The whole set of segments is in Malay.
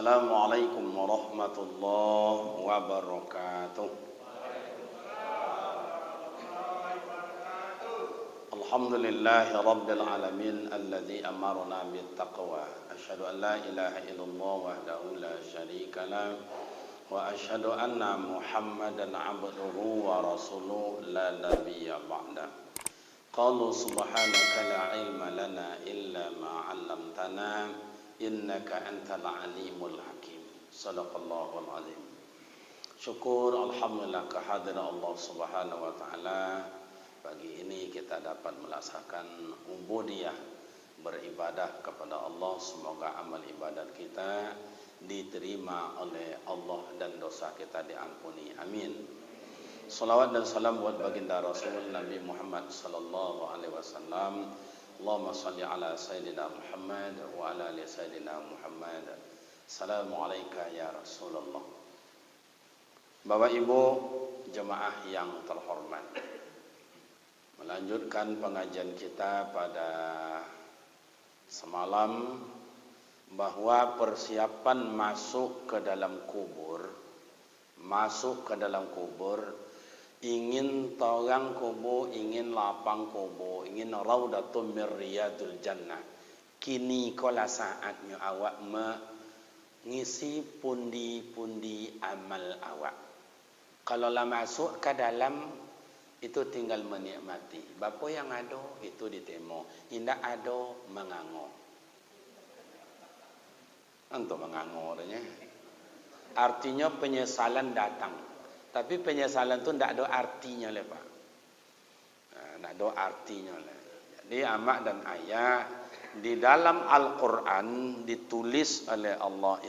Assalamualaikum warahmatullahi wabarakatuh. Alhamdulillahi rabbil alamin alladzi amarna bit taqwa. Asyhadu an la ilaha illallah wahdahu la syarika lah wa asyhadu anna Muhammadan abduhu wa rasuluhu la nabiyya ba'da. Qalu subhanaka la ilma lana illa ma 'allamtana innaka antal alimul hakim. Shadaqallahul azim. Syukur alhamdulillah kehadiran Allah Subhanahu wa taala. Pagi ini kita dapat melaksanakan ubudiyah, beribadah kepada Allah. Semoga amal ibadat kita diterima oleh Allah dan dosa kita diampuni. Amin. Salawat dan salam buat baginda Rasul Nabi Muhammad sallallahu alaihi wasallam. Allahumma salli ala Sayyidina Muhammad wa ala ali Sayyidina Muhammad. Assalamualaikum ya Rasulullah. Bapak Ibu jemaah yang terhormat, melanjutkan pengajian kita pada semalam bahwa persiapan masuk ke dalam kubur, ingin torang kubur, ingin lapang kubur, ingin raudatun min riyadul jannah. Kini kola saatnya awak mengisi pundi-pundi amal awak. Kalau lah masuk ke dalam itu tinggal menikmati. Bapa yang ada itu ditemo, indak ada mengango. Untuk mengangonya. Artinya penyesalan datang. Tapi penyesalan tu tidak ada artinya lah Pak. Tidak ada artinya lah. Jadi amak dan ayah di dalam Al-Quran ditulis oleh Allah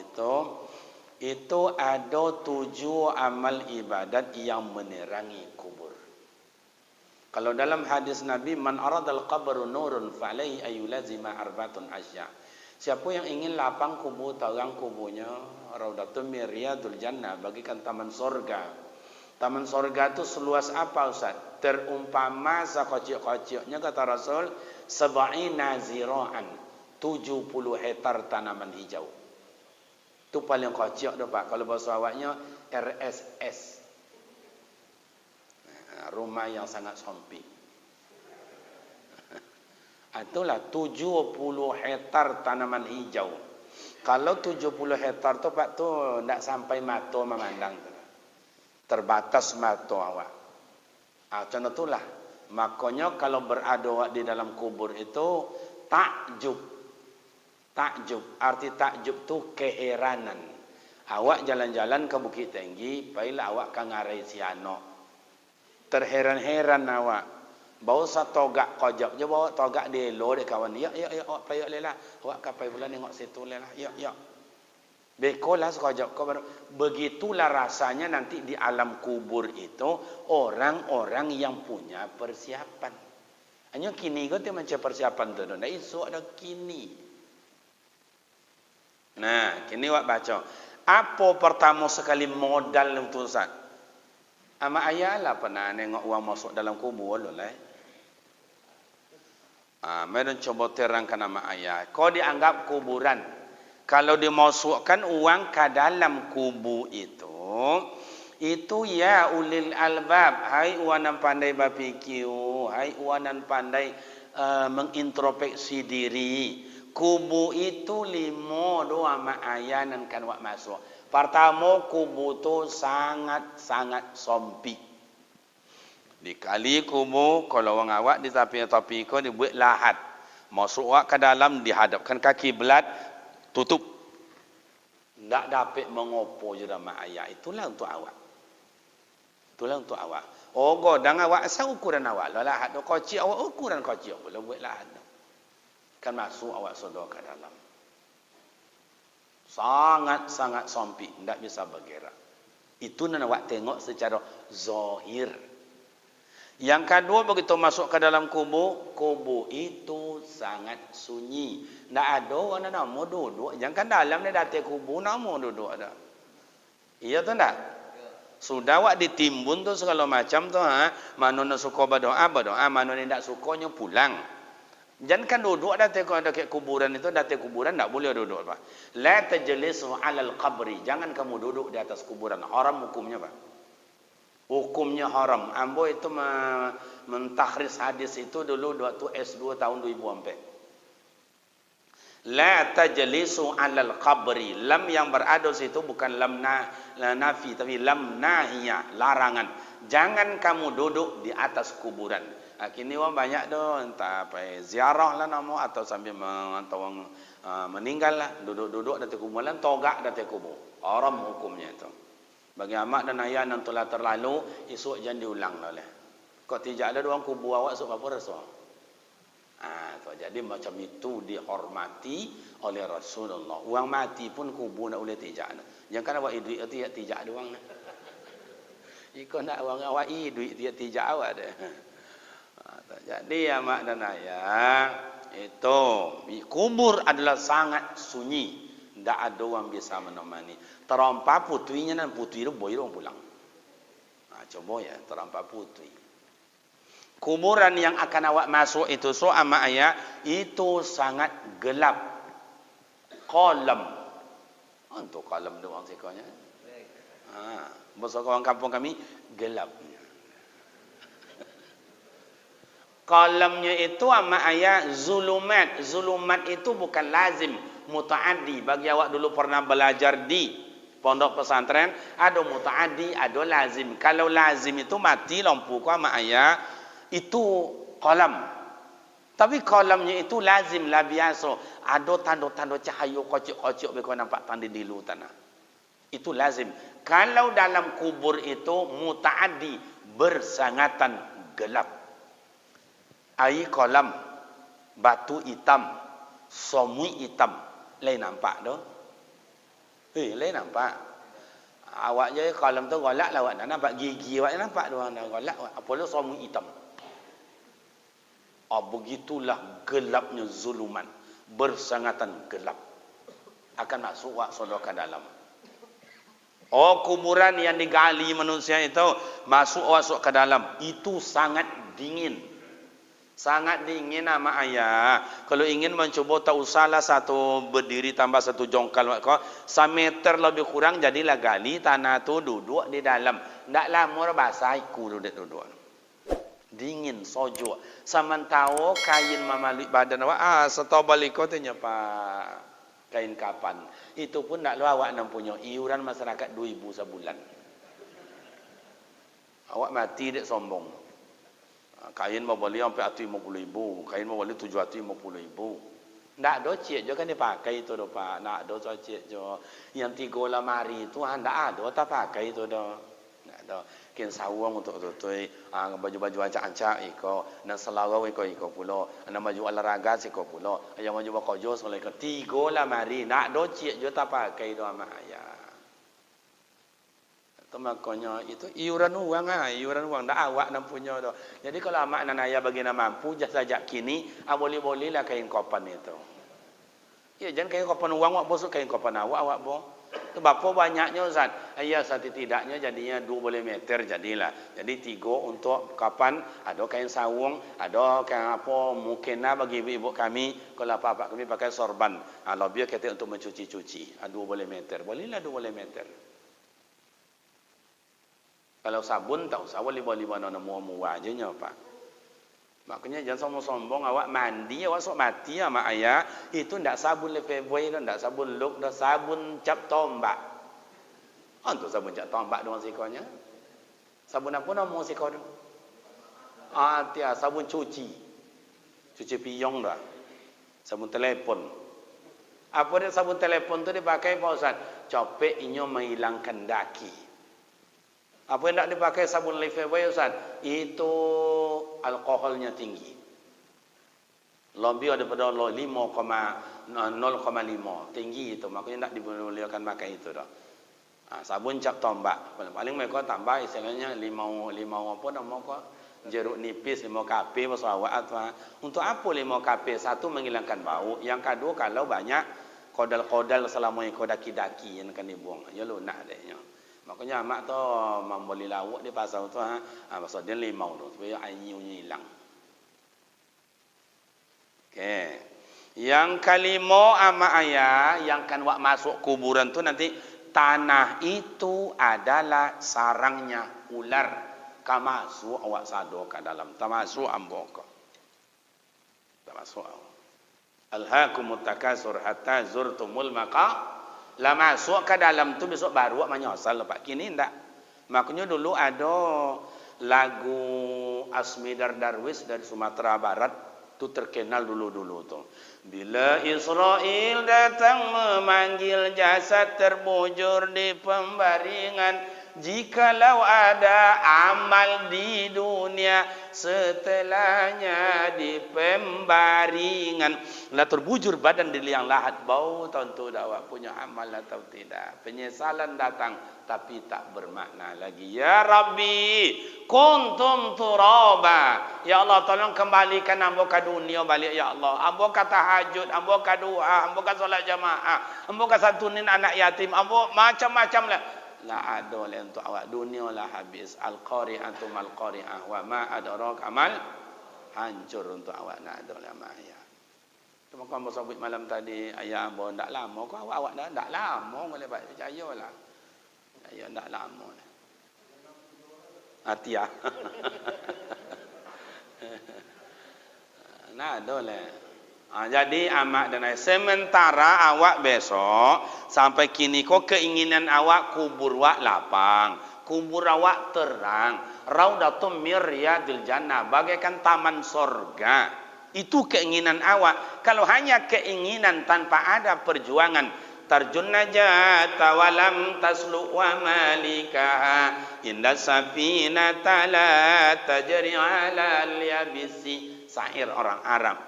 itu ada 7 amal ibadat yang menerangi kubur. Kalau dalam hadis Nabi, man aradal qabru nurun fa'alaihi ayyulazima arbatun asya. Siapa yang ingin lapang kubur, terang kuburnya, raudatun min riyadul jannah, bagikan taman sorga. Taman sorga itu seluas apa Ustaz? Terumpama sekocok-kocoknya kata Rasul, sab'ina zira'an, 70 hektar tanaman hijau. Itu paling kocok tu Pak. Kalau bahasa awaknya RSS. Rumah yang sangat sempit. Itulah 70 hektar tanaman hijau. Kalau 70 hektar tu Pak tu tidak sampai mata memandang tu. Terbatas mata awak. Macam itulah. Makanya kalau berada di dalam kubur itu takjub. Takjub. Arti takjub tu keheranan. Awak jalan-jalan ke Bukit Tinggi, baiklah awak ke Ngarai Siano. Terheran-heran awak. Bawa satogak kojok je, bawa togak delo dek kawan. Ya, awak payah lelah. Awak kapai pula tengok situ lelah. Ya. Bekolah sekejap kau baru. Begitulah rasanya nanti di alam kubur itu orang-orang yang punya persiapan. Hanya kini kau tu macam persiapan tu. Nah isu ada kini. Nah kini awak baca. Apa pertama sekali modal untuk Ustaz? Ama ayah lah pernah nengok uang masuk dalam kubur loh lah. Mereka coba terangkan nama ayah. Kau dianggap kuburan. Kalau dimasukkan uang ke dalam kubur itu ya ulil albab, hai uanan pandai berfikir, hai uanan pandai mengintrospeksi diri. Kubur itu 5 doa mak ayah nan kan wak masuk. Pertama kubur tu sangat sempit. Dikali kubur kalau orang awak di tepi kau dibuat lahat. Masuk awak ke dalam dihadapkan ke kiblat. Tutup. Tak dapat mengopo je dalam ayat. Itulah untuk awak. Oh, godang awak asal ukuran awak. Lahat tu kocik awak ukuran kocik. Boleh buat lahat tu. Kan masuk awak sodor ke dalam. Sangat sempit. Tak bisa bergerak. Itu nak awak tengok secara zahir. Yang kedua begitu masuk ke dalam kubur itu sangat sunyi. Tak ada orang nak duduk. Jangan dalam ni datang kubur nak duduk ada. Iya tu tak? Sudah awak ditimbun tu segala macam tu mana nak suka berdoa, mana ni tak sukanya pulang. Jangan kan duduk dah dekat kuburan itu, dekat kuburan tak boleh duduk, Pak. La tajlisu 'alal qabri. Jangan kamu duduk di atas kuburan. Haram hukumnya, Pak. Hukumnya haram. Ambo itu mentakhris hadis itu dulu waktu S2 tahun 2004. La tajlisu 'alal qabri. Lam yang berada situ bukan lam nafi tapi lam nahiyah, larangan. Jangan kamu duduk di atas kuburan. Kini orang banyak tu entah apa ziarah lah nama atau sambil atau meninggal lah, duduk-duduk di kuburan, togak di kubur. Haram hukumnya itu. Bagi amak dan ayah yang telah terlalu, esok jangan diulang lah. Kok tidak ada orang kubur awak esok apa rasa? Jadi macam itu dihormati oleh Rasulullah. Orang mati pun kubur nak boleh tijak. Jangan awak duit tijak doang. Jika nak orang awak duit tijak awak dah. Jadi amak dan ayah itu kubur adalah sangat sunyi. Tak ada orang bisa menemani. Terompa putrinya dan putri itu boleh orang pulang. Coba ya terompa putri. Kuburan yang akan awak masuk itu so ama ayah itu sangat gelap. Kolam. Untuk kolam doang sekonya. Bahasa orang kampung kami gelap. Kolamnya itu ama ayah zulumat. Zulumat itu bukan lazim, mutaaddi. Bagi awak dulu pernah belajar di pondok pesantren, ada mutaaddi, ada lazim. Kalau lazim itu mati lampu ku ama ayah itu kolam. Tapi kolamnya itu lazim lah biasa. Ada tanda-tanda cahaya kocok-kocok beko nampak tanda di luar tanah. Itu lazim. Kalau dalam kubur itu mutaaddi, bersangatan gelap. Air kolam, batu hitam, somui hitam. Lain nampak tu? Lain nampak. Awak je kolam tu golak lah awak nak nampak gigi awak nampak tu nak golak apa lu somui hitam. Begitulah gelapnya zuluman, bersangatan gelap. Akan masuk awak sodok ke dalam. Kuburan yang digali manusia itu masuk awak ke dalam. Itu sangat dingin. Sangat dingin ama ayah. Kalau ingin mencoba tak usahlah satu berdiri tambah satu jongkal kau 1 meter lebih kurang jadilah gali tanah tu duduk di dalam. Ndak lama basah iku duduk. Dingin sojo. Sementara kain mamalik badan awak setau balik kau tanya Pak kain kapan. Itu pun ndak lu awak nak punya iuran masyarakat 2,000 sebulan. Awak mati dek sombong. Kain mau beli sampai 50,000, kain mau beli 750,000. Ndak ada cik je kan dipakai itu dah Pak. Ndak ada cik je. Yang 3 lemari itu ndak ada tak pakai itu dah. Ndak ada. Kin sawang untuk tutui, baju-baju ancak-ancak iko, dan selarau iko pula, dan baju olahraga iko pula, yang baju bakojo soleh iko 3 lemari. Ndak ada cik je tak pakai itu ama ayah. Makanya itu iuran uang iuran uang dah awak nak punya tu. Jadi kalau amak dan ayah bagi nak mampu sejak kini boleh lah kain kopan itu. Ya jangan kain kopan uang awak bosok kain kopan awak boh. Tu bapa banyaknya Ustaz. Ayah setidaknya jadinya 2 meter jadilah. Jadi 3 untuk kapan, ada kain sawung, ada kain apa mukena bagi ibu kami, kalau apa kami pakai sorban. Lebih kita untuk mencuci-cuci. 2 meter. Bolehlah 2 meter. Kalau sabun tak usah boleh mana mua aja nya Pak. Makanya jangan sombong awak mandi awak sok mati sama ayah itu ndak sabun Lefeboy dah ndak sabun Luk dah sabun cap tombak. Untuk sabun cap tombak doang sikonya. Sabun apa nama siko tu? Dia sabun cuci. Cuci piyong dah. Sabun telefon. Apa dia sabun telefon tu dipakai Pak Ustaz? Copek inyo menghilangkan daki. Apa yang nak dipakai sabun Lifebuoy Ustaz? Itu alkoholnya tinggi. Lebih daripada 0,5 tinggi itu. Makanya tak dibolehkan pakai itu dah. Sabun cap tombak. Paling mereka tambah istilahnya limau apa nama kau? Jeruk nipis 5 kp pasal awak atau untuk apa 5 kp? Satu menghilangkan bau. Yang kedua kalau banyak kodal-kodal selama ikut daki-daki yang akan dibuang. Ya lu nak dehnya. Makanya amak tu membeli lawak di pasar tu pasal dia limau tu supaya airnya hilang. Okay. Yang kelima ama ayah yang kan wak masuk kuburan tu nanti tanah itu adalah sarangnya ular. Ka masuk awak sado ka dalam. Tak masuk ambo ko. Tak masuk. Alhaakumut takasur hatta zurtumul maqa. Lah masuk ke dalam tu besok baru wak menyosal pak kini ndak. Makanya dulu ada lagu Asmidar Darwis dari Sumatera Barat tu terkenal dulu-dulu tu. Bila Israel datang memanggil jasad terbujur di pembaringan, jikalau ada amal di dunia setelahnya di pembaringan, lah terbujur badan di liang lahat, bau tentu dakwah punya amal atau tidak. Penyesalan datang tapi tak bermakna lagi. Ya Rabbi, kuntum turaba. Ya Allah, tolong kembalikan ambo ke dunia balik ya Allah. Ambo kata tahajud, ambo ka doa, ambo ka solat jamaah, ambo ka santunin anak yatim, ambo macam-macam lah. La ada lah untuk awak, dunia lah habis. Al-qari'atu mal-qari'ah wa ma adraka mal, hancur untuk awak, nak ada lah maya. Cuma kau ambo sebut malam tadi ayah ambo ndak lama, kau awak ndak lama boleh percayalah. Ya ndak lama. Atia. Nah, boleh. Jadi amak dan ayah. Sementara awak besok sampai kini kok keinginan awak kubur wak lapang, kubur awak terang, raudatum mir riyadil jannah, bagaikan taman sorga. Itu keinginan awak. Kalau hanya keinginan tanpa ada perjuangan, tarjun najata walam taslu wa malikaha inda safinata la tajri ala al-yabisi. Syair orang Arab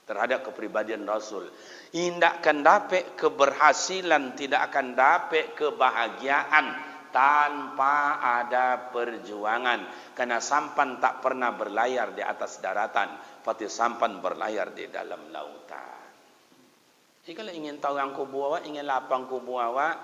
terhadap kepribadian Rasul. Tidak akan dapat keberhasilan, tidak akan dapat kebahagiaan tanpa ada perjuangan. Karena sampan tak pernah berlayar di atas daratan, pati sampan berlayar di dalam lautan. Jadi kalau ingin tahu yang kubur awak, ingin lapang kubur awak,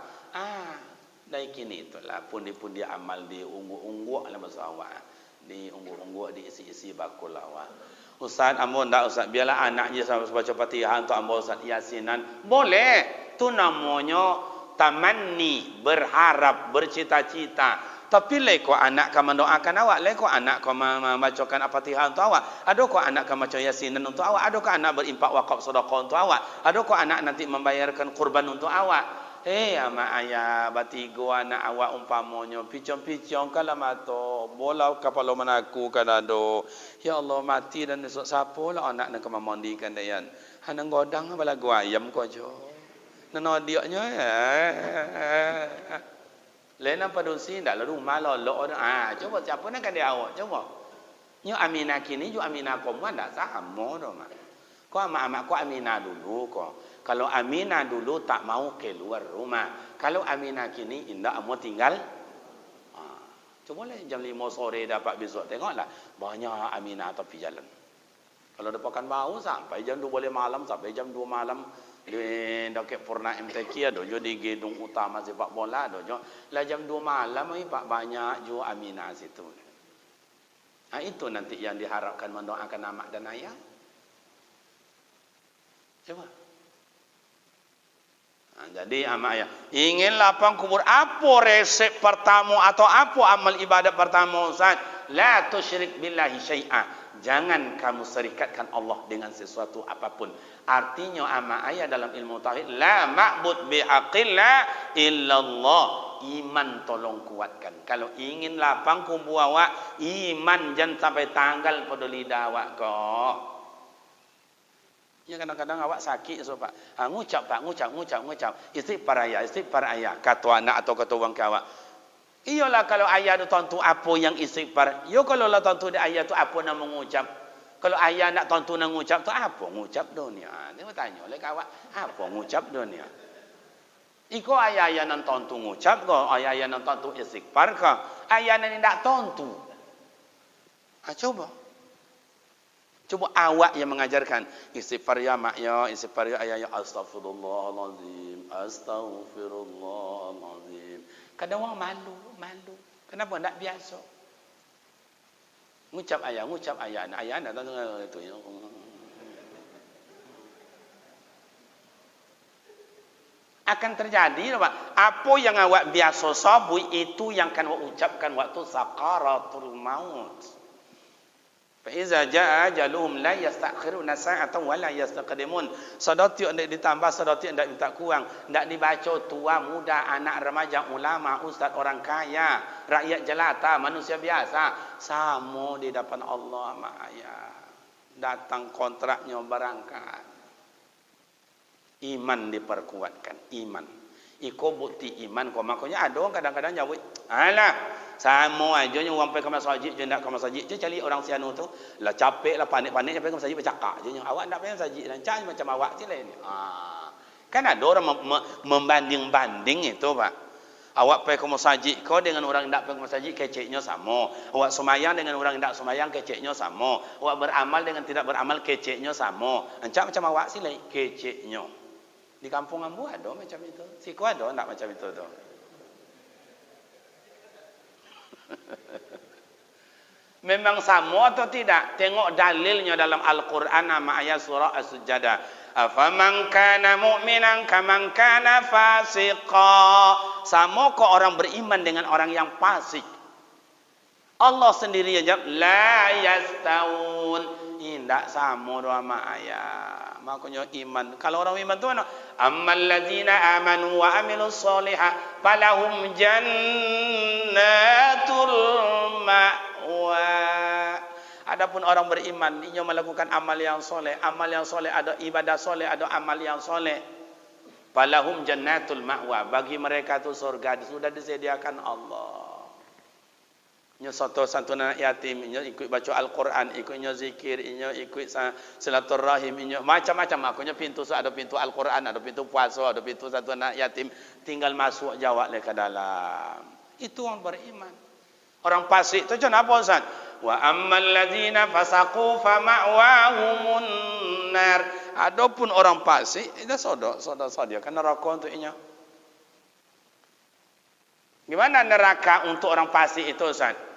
dari kini itulah pundi-pundi amal di ungu-ungu lah masa awak. Di ungu-ungu, di isi-isi bakul awak. Ustaz, ambo ndak Ustaz, biarlah anaknya sampai baca Fatihah untuk ambo Ustaz Yasinan. Boleh. Itu namanya tamanni, berharap, bercita-cita. Tapi leko anak kamu mendoakan awak, leko anak kamu membacakan Fatihah untuk awak. Adakah anak kamu baca Yasinan untuk awak? Adakah anak berimpak wakaf sedekah untuk awak? Adakah anak nanti membayarkan kurban untuk awak? Ama ayah batigo anak awak umpamanya picong-picong kala mato bola kapalo manaku kadado. Ya Allah mati dan esok siapa lah anak nak memandikan dayan. Hanang godang bala gua ayam ko jo. Nano dioknya Lena padusi ndak lalu malo lo coba siapa nak dia awak coba. Nyo Aminah kini ju Aminah komwan ndak sama do mak. Ko amak-amak ko Aminah dulu ko. Kalau Aminah dulu tak mau keluar rumah. Kalau Aminah kini indah mau tinggal. Coba lah jam 5 sore dapat besok. Tengoklah. Banyak Aminah tepi jalan. Kalau dapatkan bau sampai jam 2 boleh malam. Sampai jam 2 malam. Di dekat Purna MTQ ada. Di gedung utama sepak bola ada. Lah jam 2 malam pak banyak juga Aminah situ. Itu nanti yang diharapkan mendoakan amak dan ayah. Coba. Jadi amak ayah ingin lapang kubur, apa resep pertama atau apa amal ibadat pertama Ustaz? La tusyrik billahi syai'a. Jangan kamu serikatkan Allah dengan sesuatu apapun. Artinya amak ayah dalam ilmu tauhid, la ma'bud bihaqqillah illallah. Iman tolong kuatkan. Kalau ingin lapang kubur awak, iman jangan sampai tanggal pada lidah awak kok. Ya kadang-kadang awak sakit so pak. Ngucap pak, ngucap. Istighfar ayah. Kata anak atau kata orang awak. Iyalah kalau ayah tu tentu apa yang istighfar. Yo kalau lah tentu dia ayah tu apa nak mengucap. Kalau ayah nak tentu nak mengucap tu apa ngucap dunia. Dia bertanya oleh awak, apa ngucap dunia. Iko ayah nak tentu ngucap ko, ayah nak tentu istighfar ko. Ayah nak tidak tentu. Coba awak yang mengajarkan istighfar ya mak ya, istighfar ya ayah ya, astagfirullahalazim, astagfirullahalazim. Kadang orang malu. Kenapa tak biasa? Ngucap ayah, nak ayah nak tahu itu ya. Akan terjadi apa yang awak biasa sabui itu yang akan awak ucapkan waktu sakaratul maut. Fa iza jaa ajaluhum la yastakhiruna sa'atan wa la yastaqdimun. Sedatiuk ndak ditambah, sedatiuk ndak minta kurang, ndak dibaca tua, muda, anak, remaja, ulama, ustaz, orang kaya, rakyat jelata, manusia biasa, sama di depan Allah Maha. Datang kontraknya berangkat. Iman diperkuatkan, iman. Iko bukti iman kau makanya ada orang kadang-kadang jawab, alah sama aja nya orang pergi ke masjid je ndak ke masjid je cari orang sianu tu lah capek lah panik-panik pergi ke masjid bercakap je awak ndak pergi masjid lancar macam awak je lain. Kan ada orang membanding-banding itu Pak. Awak pergi ke masjid kau dengan orang ndak pergi ke masjid keceknya sama. Awak semayang dengan orang ndak semayang keceknya sama. Awak beramal dengan tidak beramal keceknya sama. Lancar macam awak sih lain keceknya. Di kampung ambu ada macam itu. Siku ada enggak macam itu tu. Memang sama atau tidak? Tengok dalilnya dalam Al-Quran nama ayat surah As-Sajdah. Afaman kana mu'minan kaman kana fasiqa. Sama kok orang beriman dengan orang yang fasik. Allah sendiri yang jawab la yastaun. Tidak sama doa sama ayat. Makanya iman. Kalau orang iman tu mana? Ammal ladzina amanu wa amilus solihat falahum jannatul ma'wa. Adapun orang beriman, ia melakukan amal yang soleh. Amal yang soleh ada ibadah soleh, ada amal yang soleh. Falahum jannatul ma'wa. Bagi mereka tu surga sudah disediakan Allah. Nya satu anak yatim, nya ikut baca Al-Quran, ikutnya zikir, nya ikut silaturahim, nya macam-macam. Akunya pintu ada pintu Al-Quran, ada pintu puasa, ada pintu satu anak yatim, tinggal masuk jawab le ke dalam. Itu orang beriman. Orang fasik tu macam apa Ustaz? Wa ammal ladzina fasaqu fa ma'wahumun nar. Adapun orang fasik, itu sodo kan neraka untuk inya. Gimana neraka untuk orang fasik itu Ustaz?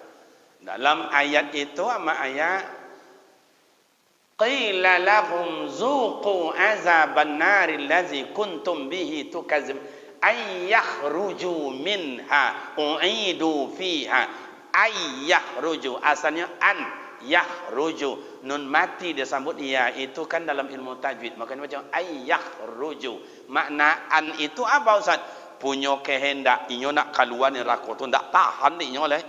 Dalam ayat itu sama ayat qila lahum zuqu azaban nari allazi kuntum bihi tukazib ay yakhruju minha u'idu fiha ay yakhruju asalnya an yakhruju nun mati disambut ya itu kan dalam ilmu tajwid makanya macam ay yakhruju makna an itu apa Ustaz? Punya kehendak inyo nak keluar neraka tu ndak tahan inyo oleh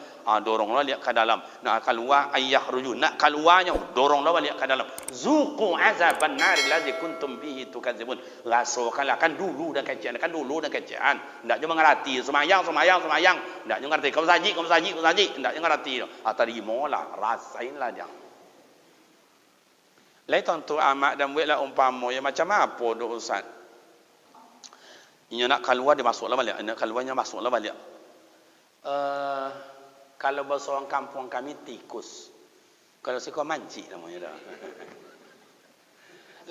doronglah lihat ke dalam nak keluar ayah ruju nak keluarnya doronglah balik ke dalam zuqu azaban nar allazi kuntum bihi tukadzibun rasakanlah kan dulu dan kajian ndak cuma ngerti semayang ndak cuma ngerti kau saji ndak cuma ngerti terimolah rasainlah dia lai tentu amat dan buatlah umpama ya macam apa doh Ustaz inyo nak keluar dia masuklah balik nak keluarnya masuklah balik kalau bahasa orang kampung kami tikus. Kalau siko manci namanya dah.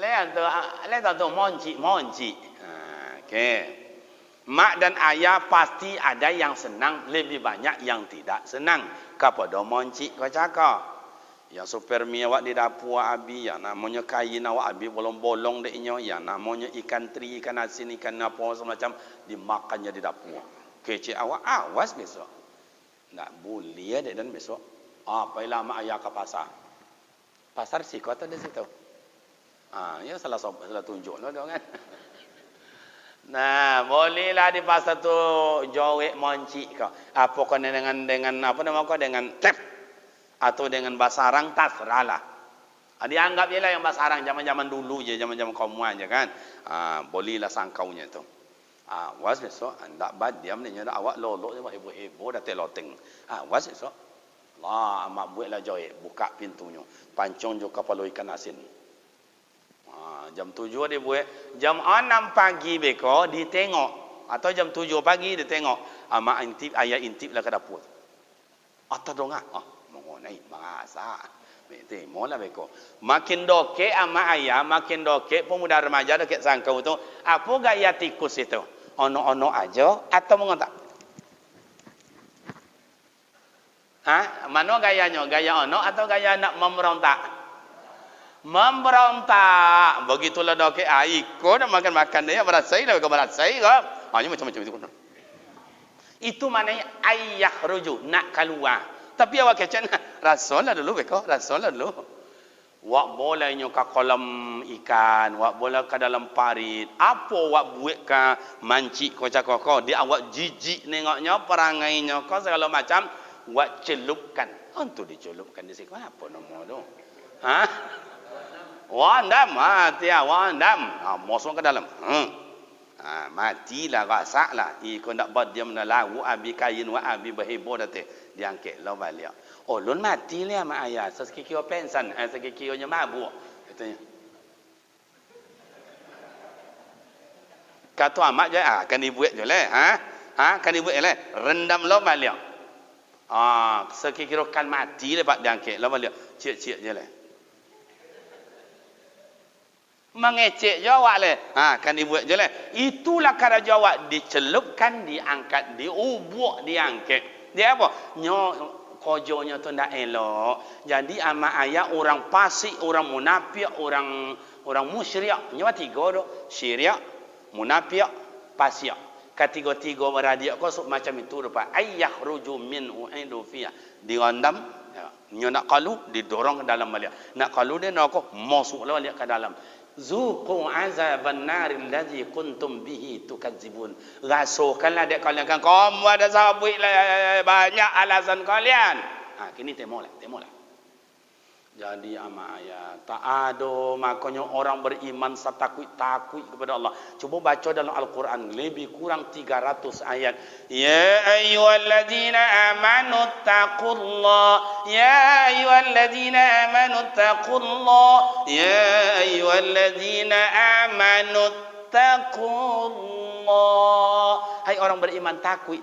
Lain tu monci. Okey. Mak dan ayah pasti ada yang senang, lebih banyak yang tidak senang. Kepada monci kau cakap. Yang supermi awak di dapur abi, yang namanya kain awak abi bolong-bolong deknya, yang namanya ikan teri, ikan asin, ikan apa semacam dimakannya di dapur. Kecik awak awas besok. Tak boleh ada dan besok. Apailah mak ayah ke pasar. Pasar siko atau di situ. Ya salah tunjuk lah dong kan. Nah, bolehlah di pasar tu jawek monci kau. Apa kau dengan apa nama kau dengan tep atau dengan basarang terserahlah. Dianggap je lah yang basarang zaman-zaman dulu je, zaman-zaman kaum aja kan. Bolehlah sangkaunya tu. Was besok ndak bad diam ni nyada awak lolok je heboh dah teloteng. Was besok. Allah amak buatlah joy buka pintunya. Pancung jo kapal ikan asin. Jam 7 dia buat, jam 6 pagi beko ditengok atau jam 7 pagi ditengok. Amak intip ayah intip lah ke dapur. Atau dongah. Mau naik bahasa. Bete mola beko. Makin doke ama ayah, makin doke pemuda remaja dekat sangkau tu. Apa gaya tikus itu? Ono-ono aja atau mengontak? Mana gayanya? Gaya ono atau gaya nak memberontak? Memberontak. Begitulah dah ke ikut makan dia berasai dah ke berasai ke. Ini macam-macam itu. Itu maknanya ayah rujuk nak keluar. Tapi awak kecil rasul lah dulu beko, rasul lah dulu. Wak boleh nyo ke kolam ikan, wak boleh ke dalam parit. Apa wak buat ke mancik kocak-koko, dia awak jijik nengoknya, perangainya kau segala macam, wak celupkan. Itu dicelupkan di sini. Apa nama tu? Ha? Wandam, tiap wandam. Masuk ke dalam. Matilah rasa lah. Ikut nak buat dia menelau, abi kain, abi berheboh dah diangkat lah balik. Oh, lun mati lah mak ayah. Sekikio pensan, sekikionya mabuk. Katanya. Kata amak je, kan dibuat je lah. Kan dibuat je lah. Rendam lah balik. Sekikio kan mati lah pak diangkat lah balik. Cik-cik je lah. Mengecek jawab le. Kan dibuat je le. Itulah cara jawab, dicelupkan, diangkat, diubuk, diangkat. Dia apa? Kojonya tu ndak elok. Jadi ama ayah orang fasik, orang munafik, orang musyrik. Nyawa tiga tu. Syirik, munafik, fasik. Ketiga-tiga beradik kau macam itu rupa. Ayah ruju min uidu fiha. Dirandam, nyo nak kalu didorong ke dalam balik. Nak kalu dia nak kau masuklah balik ke dalam. Zuqu azaban naril ladzi kuntum bihi tukadzibun. Rasakanlah dek kalian kan kamu ada sabit banyak alasan kalian. Kini temolah. Jadi ama ayat tak ada, makanya orang beriman takut kepada Allah. Cuba baca dalam Al-Quran lebih kurang 300 ayat. Ya ayyuhalladzina amanu taqullah, ya ayyuhalladzina amanu taqullah, ya ayyuhalladzina amanu taqullah. Hai orang beriman, takut.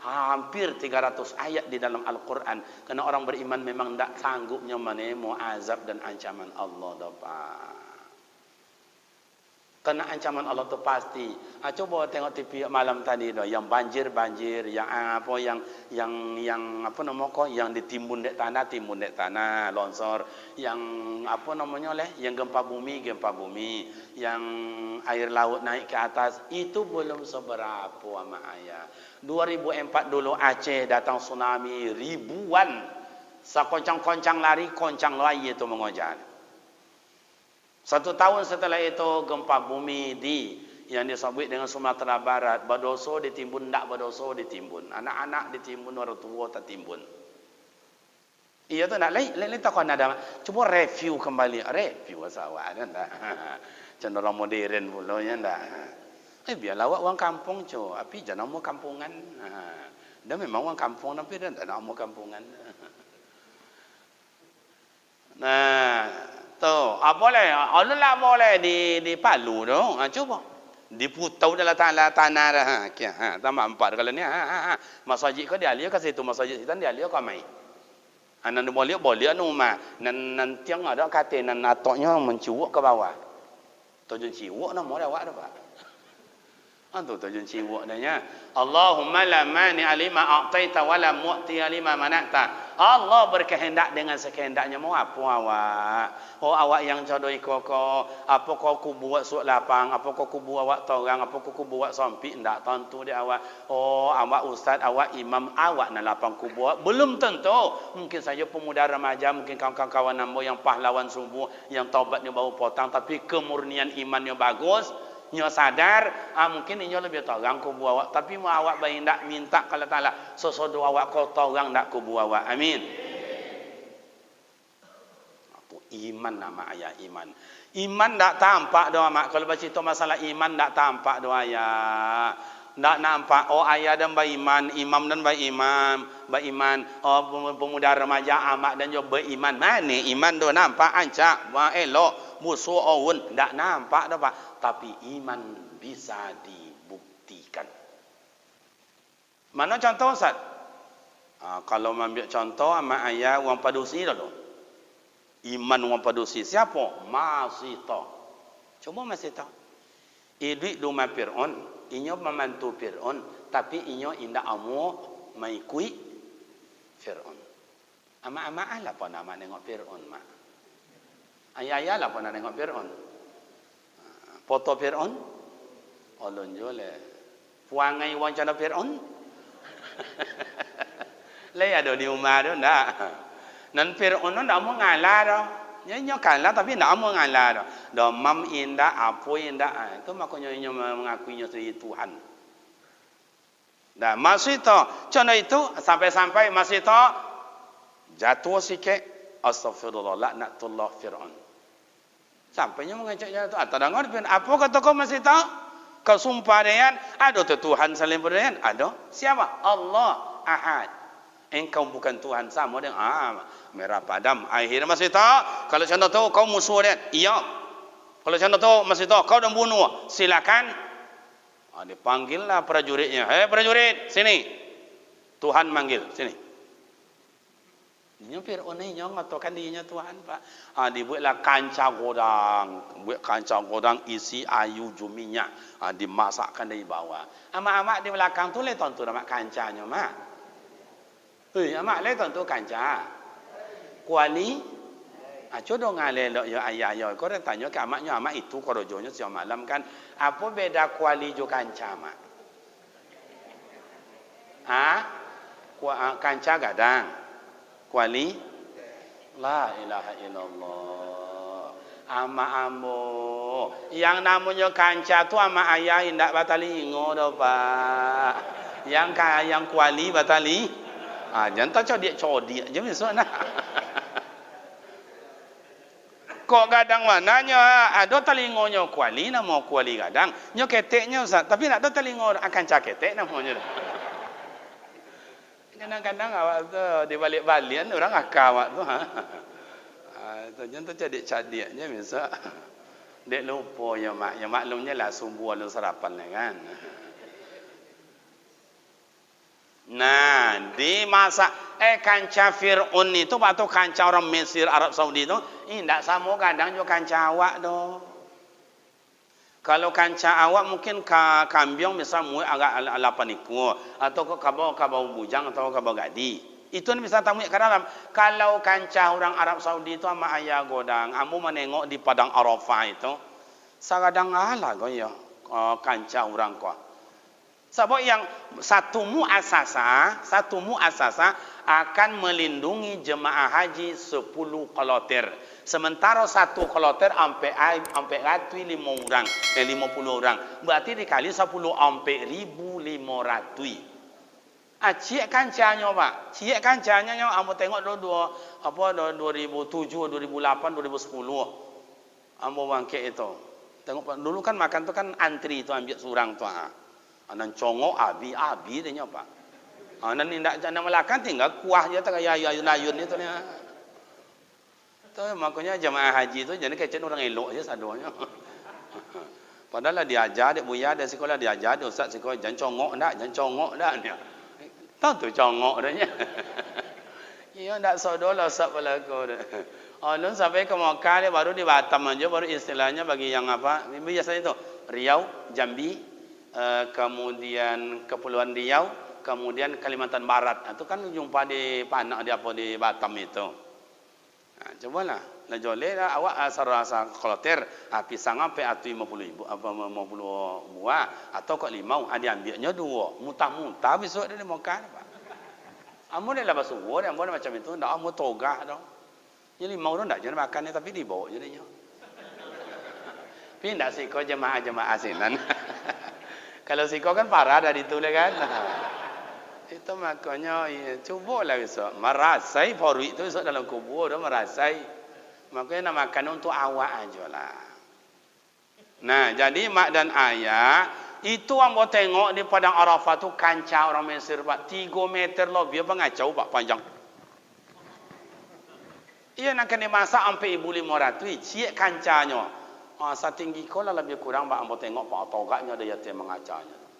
Hampir 300 ayat di dalam Al-Quran. Kerana orang beriman memang tak sanggupnya menemu azab dan ancaman Allah dapat. Kerana ancaman Allah tu pasti. Coba tengok TV malam tadi tu, yang banjir, yang apa, yang apa nama ko, yang ditimbun dek tanah, longsor, yang apa namanya leh, yang gempa bumi, yang air laut naik ke atas, itu belum seberapa ama ayah. 2004 dulu Aceh datang tsunami ribuan, sakoncang-koncang lari, koncang lagi itu mengojar. 1 tahun setelah itu gempa bumi yang disebut dengan Sumatera Barat, berdosa ditimbun, tak berdosa ditimbun, anak-anak ditimbun, orang tua tak timbun. Iya tu nak lain tak kau ada. Cuba review kembali, review sawah ada tak? Cenderung modern pula ya tak? Biarlah awak orang kampung co, tapi jangan mau kampungan. Dia memang orang kampung tapi dia tak nak mau kampungan. Nah, tu apa boleh? Allah lah boleh di Palu tu. Cuba diputau dalam tanah dah. Tambah 4 kalau ni. Masjid kau dia lihat ke situ, masjid sitan dia lihat kau mai. Nan boleh anu mah. Nan tiang ada kata nan atoknya mencuak ke bawah. Tujuan ciwak nama dia awak dah pak. Itu tujuan ciwak dah. Allahumma la mani alima a'taita wa la mu'ti alima mana'ta. Allah berkehendak dengan sekehendaknya. Mau apa awak? Awak yang jodoh koko, apa kau buat suat lapang, apa kau buat awak torang, apa kau buat sampi, ndak tentu dia awak. Awak ustaz, awak imam, awak nak lapang buat. Belum tentu. Mungkin saja pemuda remaja, mungkin kawan-kawan nambo yang pahlawan subuh, yang taubatnya bau potang, tapi kemurnian imannya bagus. Nyo sadar, mungkin inyo lebih torang kubu awak, tapi mau awak bayi ndak minta kalau Taala sesodo awak kau torang ndak kubu awak. Amin. Apa iman nama ayah iman. Iman ndak tampak doa mak. Kalau baca itu masalah iman ndak tampak doa ayah. Ndak nampak ayah dan beriman, imam dan beriman, pemuda remaja amak dan juga beriman. Mana iman do nampak ancak, elok, musuh awun ndak nampak dah pak. Tapi iman bisa dibuktikan. Mana contoh Ustaz? Kalau ambil contoh sama ayah orang padusi dulu. Iman orang padusi siapa? Masita. Coba Masita. Duit rumah Fir'aun, inyo membantu Fir'aun, tapi inyo indak amu maikui Fir'aun. Ama-ama lah pun nama nengok Fir'aun mak. Ayah-ayah lah pernah tengok Fir'aun. Foto Fir'aun. Olon jole. Puangai wawancara Fir'aun. Lấy ada di rumah tu ndak. Nan Fir'aun tu ndak mau ngalah dah. Nyo kalah tapi ndak mau ngalah dah. Dah mam indah apa indah. Itu makanya nyo mengakuinya sebagai Tuhan. Dah masih tu, contoh itu sampai-sampai masih tu jatuh sikit astagfirullah laknatullah Fir'aun. Sampainya mengajak jalan tu. Atau dengar apa kata kau masih tahu? Kau sumpah dengan ada Tuhan saling berdaya? Ada. Siapa? Allah Ahad. Engkau bukan Tuhan sama dengan merah padam. Akhirnya masih tahu. Kalau contoh tu kau musuh dia, iya. Kalau contoh tu masih tahu kau dah bunuh, silakan. Dipanggillah prajuritnya. Hei prajurit, sini. Tuhan manggil, sini. Nyo Fir'aun ni nyo ngatakan dirinya Tuhan Pak. Dibuatlah kancah godang, buat kancah godang isi ayu juminya. Dimasakkan dari bawah. Amak-amak di belakang tu le tonton amak kancahnya mak. Hei amak le tonton kancah. Kuali codo ngale lo yo ayah yo. Kau dah tanya ke amaknya, amak itu korojonya siang malam kan. Apa beda kuali jo kancah mak? Kancah gadang. Kuali la ilaha illallah. Ama-amo yang namanya kancah tu ama ayah indak batali ingo dah Pak. Yang kuali batali. Jangan tak codi je besok nak. Kok gadang mananya ada talingonya kuali nama kuali gadang. Nyo keteknya Ustaz, tapi nak ada talingo akan cak ketek namanya. Kadang-kadang awak tu di balik-balian orang akal awak tu jangan tu cadik-cadiknya misal. Dek lupa ya mak. Ya maklumnya lah subuh lu sarapan kan. Nah, di masa kancah Fir'aun itu atau kancah orang Mesir Arab Saudi itu ndak sama kadang juga kancah awak doh. Kalau kancah awak mungkin kambiong misal muat agak 8 ekor atau kabau bujang atau kabau gadi. Itu ni bisa tamu ke dalam. Kalau kancah orang Arab Saudi itu sama ayah godang, amu menengok di padang Arafah itu, sakadang ala goyo kancah orang ko. Sebab yang satu muasasah akan melindungi jemaah haji 10 kloter. Sementara 1 kloter ampe ratui 5 orang, 50 orang. Berarti dikali 10 ampe 1.500. Cik kancahnya Pak. Cik kancahnya yang ambo tengok 2007, 2008, 2010. Ambo bangkit itu. Tengok dulu kan makan tu kan antri tu ambil surang tu. Anan congok abi dia nyoba. Anan indak jana melakan tinggal kuah je tak kaya ayun-ayun itu ni. Tu makanya jemaah haji tu jadi kecen orang elok je sadonya. Padahal diajar dek buya dari sekolah diajar dek ustaz sekolah jangan congok dak dia. Tahu tu congok dah nya. Iya ndak sodolah ustaz pelaku dah. Nun sampai ke Mekah dia baru di Batam aja baru istilahnya bagi yang apa? Biasanya itu Riau, Jambi, kemudian Kepulauan Riau, kemudian Kalimantan Barat. Itu kan jumpa di Panak di apa di Batam itu. Cobalah, najole dah awak rasa kloter, pisang sampai 50.000 apa 50 buah atau kok 5 dia ambilnya 2. Muntah-muntah besok dia makan Pak. Amun dia lepas subuh dia amun macam itu ndak amun togah dah. Jadi 5 orang ndak jangan makannya tapi dibawa jadinya. Pindah siko jemaah-jemaah asinan. Kalau siko kan parah dari itu kan. Itu makanya cubalah besok. Merasai forwi itu besok dalam kubur dah merasai. Makanya nak makan untuk awak ajalah. Nah, jadi mak dan ayah itu ambo tengok di padang Arafah tu kancah orang Mesir Pak 3 meter lebih pengacau Pak panjang. Ia nak kena masak sampai 1.500 cik kancahnya. Setinggi kolah lebih kurang Pak ambo tengok Pak togaknya dia yang mengacanya.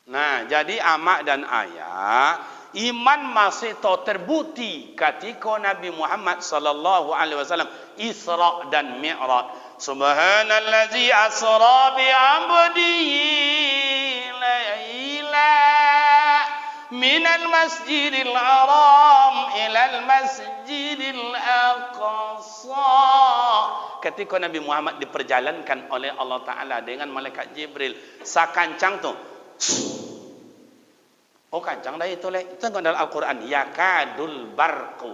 Nah, jadi amak dan ayah, iman masih terbukti ketika Nabi Muhammad sallallahu alaihi wasallam Isra dan Mi'raj. Subhanallazi asra bi 'abdihi laila min minal masjidil haram ilal masjidil aqsa. Ketika Nabi Muhammad diperjalankan oleh Allah Ta'ala dengan malaikat Jibril, sakancang tu, oh kancang dah itu leh. Itu dalam Al-Quran, yakadul barqu,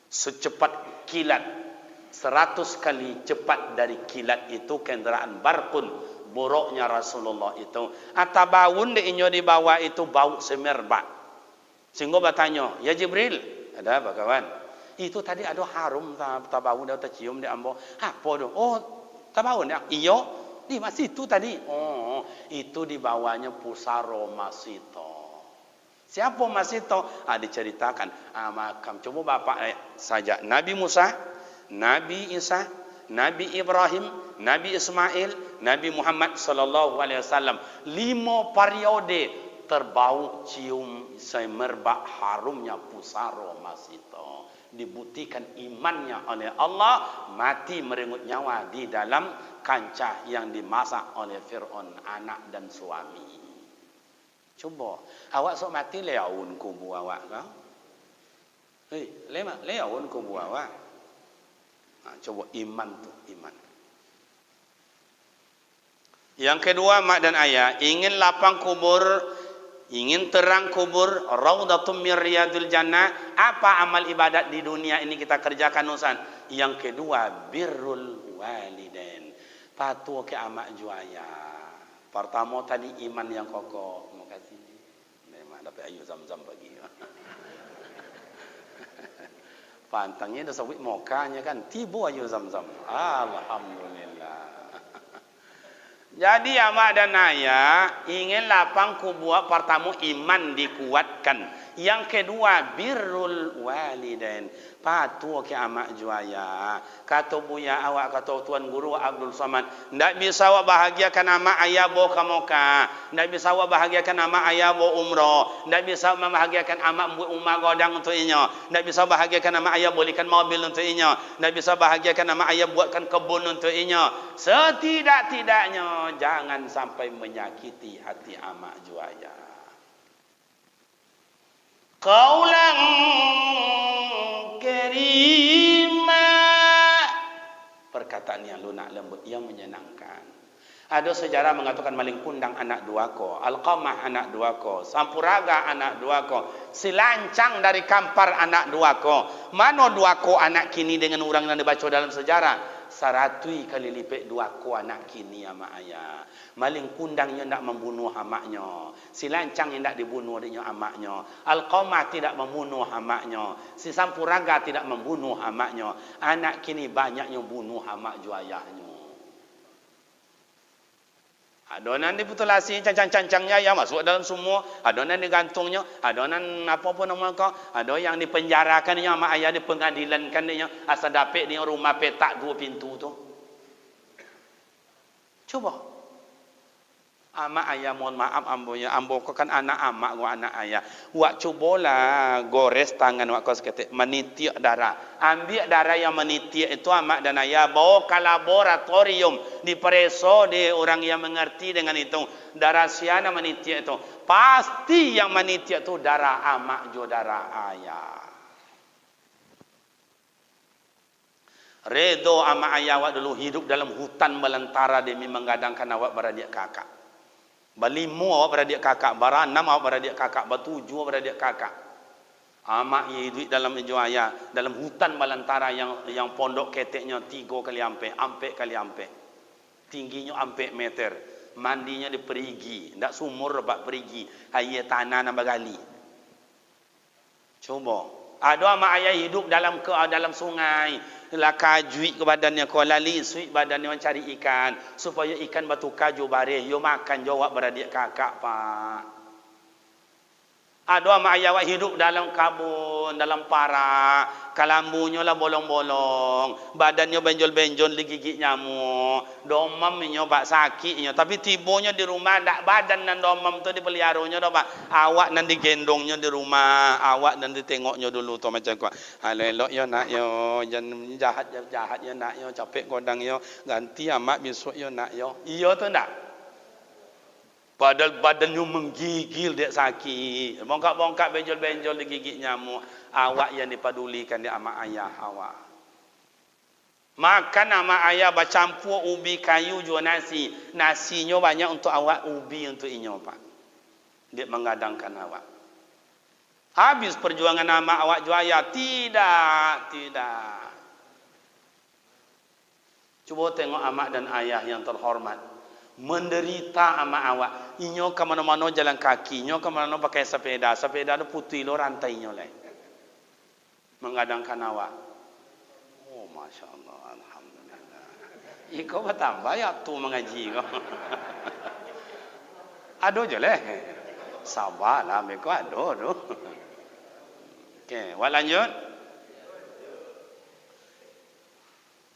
secepat kilat, 100 kali cepat dari kilat itu kenderaan barqun, boroknya Rasulullah itu. Atabaun de inyo di bawah itu bau semerbak. Sehingga bertanya, ya Jibril, ada apa kawan? Itu tadi ada harum tabaun dah tercium di ambo. Apa tu? Oh, tabaun ya. Iyo, di masih itu tadi. Oh, itu di bawahnya pusaro masito. Siapa masito? Diceritakan. Makam. Coba bapak saja. Nabi Musa, Nabi Isa, Nabi Ibrahim, Nabi Ismail, Nabi Muhammad sallallahu alaihi wasallam, 5 periode terbau cium semerbak harumnya pusaro masito. Dibuktikan imannya oleh Allah, mati merenggut nyawa di dalam kancah yang dimasak oleh Fir'aun, anak dan suami. Cuba, awak sok mati leaun kubu awak kau? Hei, leaun kubu awak. Coba iman tu, iman. Yang kedua, mak dan ayah ingin lapang kubur, ingin terang kubur, raudhatum min riyadil jannah. Apa amal ibadat di dunia ini kita kerjakan Ustaz? Yang kedua, birrul walidain, patuh ke amak juaya. Pertama tadi iman yang kokoh. Terima kasih. Memang dapat ayu zam-zam bagi. Pantangnya dah sawit mokanya kan, tiba ayu zam-zam. Alhamdulillah. Jadi amak dan ayah ingin lapang kubur, pertama iman dikuatkan. Yang kedua, birrul walidain, patuh ke amak juaya. Kata buya awak, kata tuan guru Abdul Samad, ndak bisa awak bahagiakan amak ayah bawa ke Mekah, ndak bisa awak bahagiakan amak ayah bawa umrah, ndak bisa membahagiakan amak buat rumah godang untuk inya, ndak bisa bahagiakan amak ayah belikan mobil untuk inya, ndak bisa bahagiakan amak ayah buatkan kebun untuk inya. Setidak-tidaknya jangan sampai menyakiti hati amak juaya. Qaulan karima, perkataan yang lunak lembut yang menyenangkan. Ada sejarah mengatakan maling kundang anak duako, Alqamah anak duako, Sampuraga anak duako, Silancang dari Kampar anak duako. Mana duako anak kini dengan orang yang dibaca dalam sejarah? 100 kali lipat duako anak kini ama ayah. Maling kundang yang tidak membunuh amaknya, Silancang yang tidak dibunuh dengan amaknya, Alqamah tidak membunuh amaknya, si Sampuraga tidak membunuh amaknya. Anak kini banyaknya bunuh amak juayahnya. Adonan diputulasi cancang-cancangnya yang masuk dalam sumur, adonan digantungnya, adonan apa pun nama kau, ada yang dipenjarakan yang mak ayah di pengadilankan dia asal dapat dia rumah petak 2 pintu tu. Coba. Amak ayah mohon maaf ambonya, ambo kau kan anak amak gua anak ayah. Wak cubolah gores tangan wak kau seketik menitiak darah. Ambil darah yang menitiak itu amak dan ayah, bawa ke laboratorium, diperiksa di orang yang mengerti dengan itu. Darah siana menitiak itu. Pasti yang menitiak itu darah amak jo darah ayah. Redo amak ayah awak dulu hidup dalam hutan belantara demi menggadangkan awak beradik kakak. Berlima awak beradik kakak, berenam awak beradik kakak, bertujuh awak beradik kakak. Amak ye hidup dalam juaya, dalam hutan belantara yang pondok keteknya 3 kali ampe kali ampe. Tingginya ampe meter. Mandinya di perigi, ndak sumur bak perigi, hanya tanah nambah gali. Coba. Ada amak ayah hidup dalam sungai, lah kajui ke badannya, kau lali suik badannya mencari ikan, supaya ikan batu kaju bareh, yo makan jawab beradik kakak pak. Ada amak ayah hidup dalam kabun, dalam parak, kalambunya lah bolong-bolong, badannya benjol-benjol digigit nyamuk, domamnya bak sakitnya, tapi tibonya di rumah dak badan dan domam tu dipeliharanya dah pak. Awak nan digendongnya di rumah, awak nan ditengoknya dulu tu macam kau. Elok yo nak yo, jangan jahat yo nak yo, capek kodang yo, ganti amak besok yo nak yo. Iyo tu ndak? Padahal badannya menggigil dia sakit. Bongkak-bongkak benjol-benjol digigit nyamuk. Awak yang dipedulikan dia sama ayah awak. Makan sama ayah bercampur ubi kayu juga nasi. Nasinya banyak untuk awak, ubi untuk inyo pak. Dia mengadangkan awak. Habis perjuangan sama awak jual ayah. Tidak. Coba tengok amak dan ayah yang terhormat. Menderita ama awak. Inyo ke mana-mana jalan kaki, inyo ke mana-mana pakai sepeda. Sepeda tu putih lo rantainya le. Mengadangkan awak. Oh masya Allah, alhamdulillah. Iko bertambah ya tu mengaji kau. Aduh je le. Sabarlah mereka aduh tu. Okey, awak lanjut.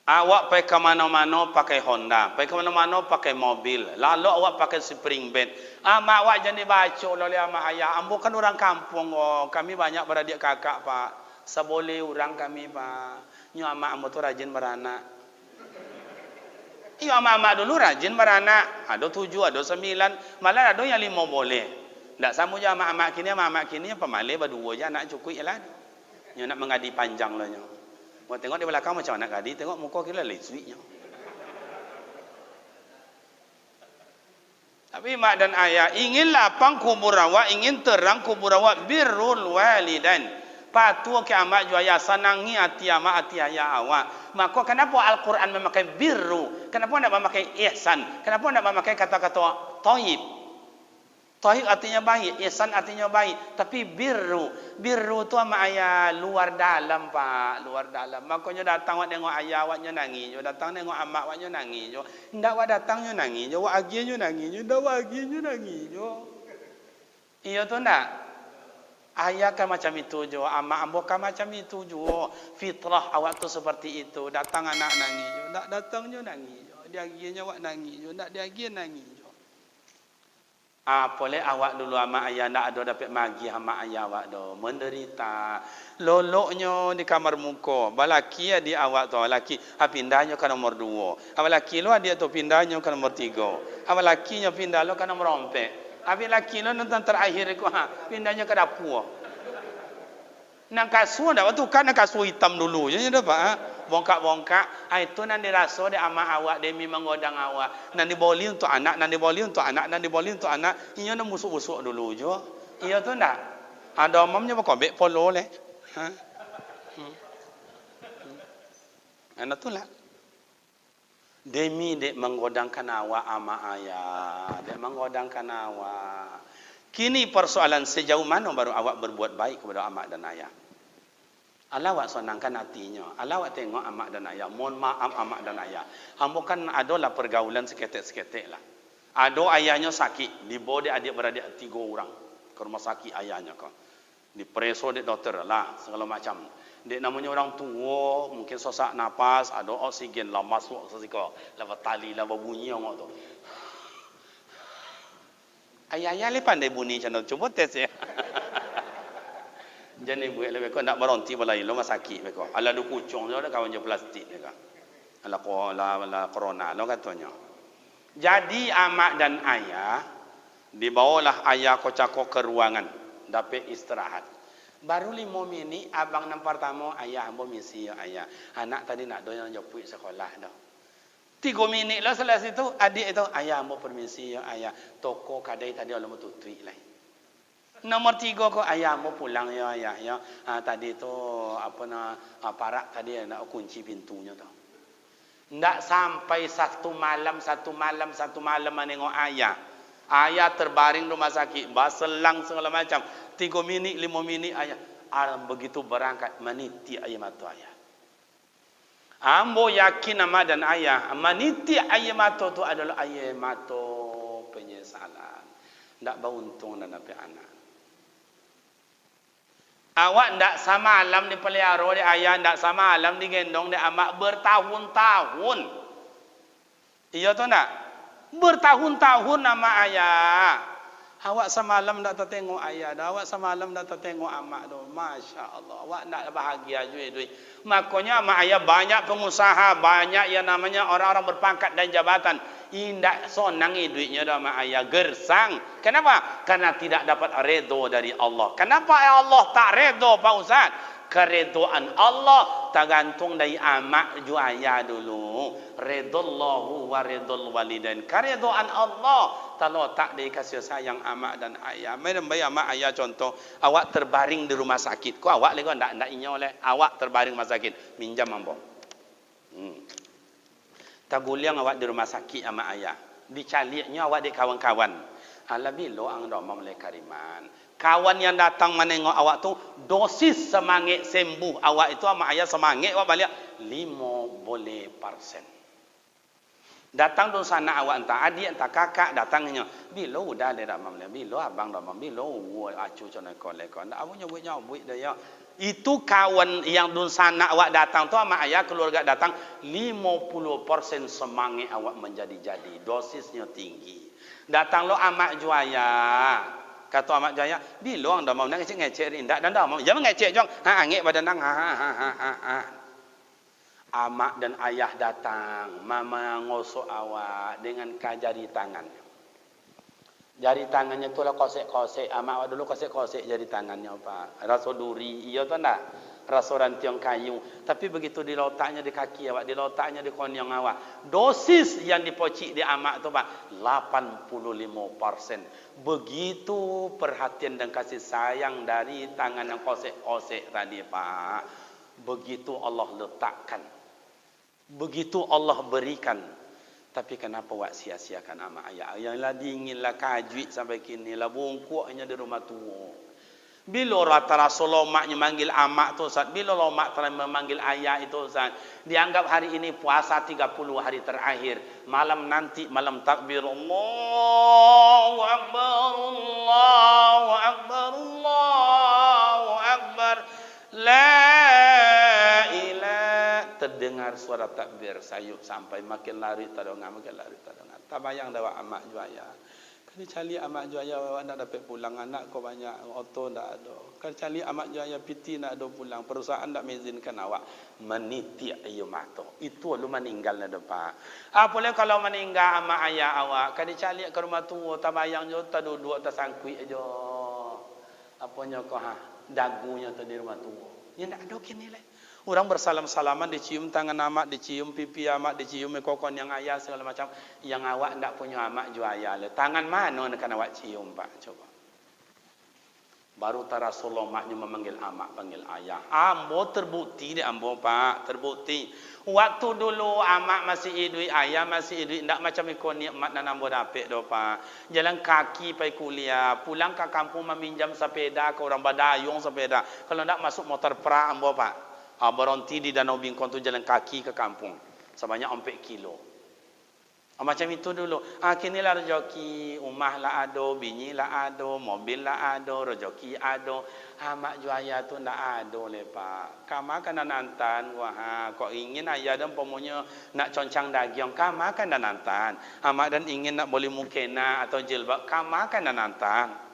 Awak pergi ke mana-mana pakai Honda, pergi ke mana-mana pakai mobil. Lalu awak pakai spring bed. Mak awak jangan dibaca oleh mak ayah. Ambo kan orang kampung, oh. Kami banyak beradik kakak, Pak. Seboleh orang kami, Pak. Nyo amak ambo tu rajin beranak. Iyo amak dulu rajin beranak. Ada 7, ada 9, malah ada yang 5 boleh. Tak sama je amak kini pemalih berdua je anak cukup ialah. Nyo nak mengadi panjang lah nyo. Buat tengok di belakang macam anak gadis, tengok muka kira leciknya. Tapi mak dan ayah ingin lapang kubur awak, ingin terang kubur awak, birrul walidain. Patuh ke amak juaya senangi hati amak hati ayah awak. Maka kenapa Al-Quran memakai birru? Kenapa tidak memakai ihsan? Kenapa tidak memakai kata-kata thayyib? Thayyib artinya baik, ihsan artinya baik. Tapi birru tu sama ayah luar dalam pak, luar dalam. Makanya datang awak tengok ayah awaknya nangis, datang tengok amak awaknya nangis. Ndak awak datangnya nangis, awak aginya nangis, ndak awak aginya nangis. Iya tu ndak? Ayah kan macam itu jo, amak ambo kan macam itu jo. Fitrah awak tu seperti itu. Datang anak nangis, ndak datangnya nangis. Dia aginya awak nangis, ndak dia aginya nangis. Boleh awak dulu ama ayah nak ada dapat magi ama ayah awak do menderita loloknya di kamar muka balaki di awak tu laki pindahnya ke nomor 2 laki lo dia tu pindahnya ke nomor 3 lakinya pindah lo ke nomor 4 laki lo nonton terakhir ko pindahnya ke dapur nang kasur dah waktu kan kasur hitam dulu je dah pak bongkak-bongkak itu nan dirasa dia ama awak demi menggodang awak nan diboli untuk anak inya nak busuk-busuk dulu je iya tu ndak ada omamnya berkobek polo leh anak tu lah demi dek menggodangkan awak ama ayah dek menggodangkan awak kini persoalan sejauh mana baru awak berbuat baik kepada amak dan ayah. Allah awak senangkan hatinya. Allah awak tengok amak dan ayah. Mohon maaf amak dan ayah. Hamba kan adalah pergaulan seketik-seketik lah. Ada ayahnya sakit. Dibawa dia adik-beradik 3 orang. Ke rumah sakit ayahnya kau. Dipreso dia doktor lah. Segala macam. Dia namanya orang tua. Mungkin sesak nafas. Ada oksigen lah masuk. Sesikau. Lepas tali lah berbunyi orang tu. Ayah-ayah ni pandai bunyi macam tu. Cuba tes ya. Jadi buat lebih kau nak berhenti balai lo masakit mereka. Ala du kucing dia kawan je plastik mereka. Ala corona lo katanya. Jadi amak dan ayah dibawalah ayah kocako ke ruangan dapat istirahat. Baru 5 minit abang yang pertama ayah ambo misi ya ayah. Anak tadi nak doyan jepuk sekolah dah. 3 minit lah selesai itu adik itu ayah ambo permisi ya ayah. Toko kadai tadi Allah mau tutup lah. Nomor 3 ko ayah mau pulang ya ayah ya. Tadi tu parak tadi nak kunci pintunya tu. Ndak sampai satu malam menengok ayah. Ayah terbaring rumah sakit, baselang segala macam. 3 minit, 5 minit ayah. Begitu berangkat meniti ayah mata ayah. Ambo yakin nama dan ayah meniti ayah mata tu adalah ayah mata penyesalan. Ndak beruntung dan dapat anak. Awak ndak sama alam dipelihara oleh ayah, ndak sama alam digendong oleh amak bertahun-tahun. Iya tu ndak? Bertahun-tahun nama ayah. Awak semalam ndak tertengok ayah dah, awak semalam ndak tertengok amak dah. Masya-Allah, awak ndak bahagia duit-duit. Makanya amak ayah banyak pengusaha, banyak yang namanya orang-orang berpangkat dan jabatan. Indak sonang duitnya dah mak ayah gersang. Kenapa? Karena tidak dapat redha dari Allah. Kenapa Allah tak redha Pak Ustaz? Keredoan Allah tergantung dari amak juaya dulu. Redallahu wa redal walidain. Keredoan Allah kalau tak dikasih sayang amak dan ayah. Macam amak ayah contoh, awak terbaring di rumah sakit. Kau awak lagi ndak inyo oleh. Awak terbaring rumah sakit, minjam ambo. Taguliang awak di rumah sakit amak ayah. Dicaliknya awak di kawan-kawan. Ala bilo ang domam le kariman. Kawan yang datang menengok awak tu dosis semangat sembuh awak itu sama ayah semangat awak balik 50%. Datang tu sana awak entah adik entah kakak datangnya bilo udah le dak mam le bilo abang dak mam bilo wo acu cone kolekon dak awak nyebut dia itu kawan yang dun sana awak datang tu sama ayah keluarga datang 50% semangat awak menjadi-jadi dosisnya tinggi. Datang lo amak juaya. Kata amak jaya, bilang dah mau nak ngecek rindak dan dah mau jangan ngecek jong. Angek badan nang Amak dan ayah datang, mama ngosok awak dengan jari tangannya. Jari tangannya tu lah kosek-kosek. Amak awak dulu kosek-kosek jari tangannya Pak. Rasa duri, iya tu ndak? Rasa rantiang kayu. Tapi begitu diletaknya di kaki awak, diletaknya di konyang awak. Dosis yang dipocik di amak tu Pak, 85%. Begitu perhatian dan kasih sayang dari tangan yang kosek-kosek tadi Pak. Begitu Allah letakkan. Begitu Allah berikan. Tapi kenapa awak sia-siakan amak ayah? Yang lah dinginlah kajuit sampai kini lah bungkuknya di rumah tua. Bila rata solomaknya manggil amak tu Ustaz, bila lomak telah memanggil ayah itu Ustaz, dianggap hari ini puasa 30 hari terakhir, malam nanti malam takbir Allahu Akbar Allahu Akbar Allahu Akbar la ilaha, terdengar suara takbir sayup sampai makin lari tadongan makin lari tadongan. Tak bayang dah amak juaya. Kan cari amak juaya awak nak dapat pulang anak kau banyak auto ndak ada. Kan cari amak juaya piti nak ada pulang perusahaan ndak mengizinkan awak meniti ayo mato. Itu lu meninggal dah Pak. Apalagi kalau meninggal amak ayah awak kan dicari ke rumah tua tak bayang jo tak duduk tak sangkui aja. Apanya kau dagunya tu di rumah tua. Ya ndak ada kini lah. Orang bersalam-salaman, dicium tangan amak, dicium pipi amak, dicium kokon yang ayah segala macam. Yang awak tak punya amak juaya le. Tangan mana nak awak cium Pak? Coba. Baru Rasulullah maknya memanggil amak, panggil ayah. Ambo terbukti deh ambo Pak, terbukti. Waktu dulu amak masih hidup, ayah masih hidup, tak macam ikut nikmat dan ambo dapat doh Pak. Jalan kaki pergi kuliah, pulang ke kampung meminjam sepeda ke orang badayung sepeda. Kalau tak masuk motor pra ambo Pak. Berhenti di Danau Bingkong tu jalan kaki ke kampung sebanyak 4 kilo. Macam itu dulu. Kini lah rezeki, rumah lah ada, bini lah ada, mobil lah ada, rezeki ada. Mak juaya tu ndak ada le Pak. Kama kan nantan wah kok ingin ayah dan pemunya nak concang daging, kama kan nantan. Mak dan ingin nak boleh mukena atau jilbab, kama kan nantan.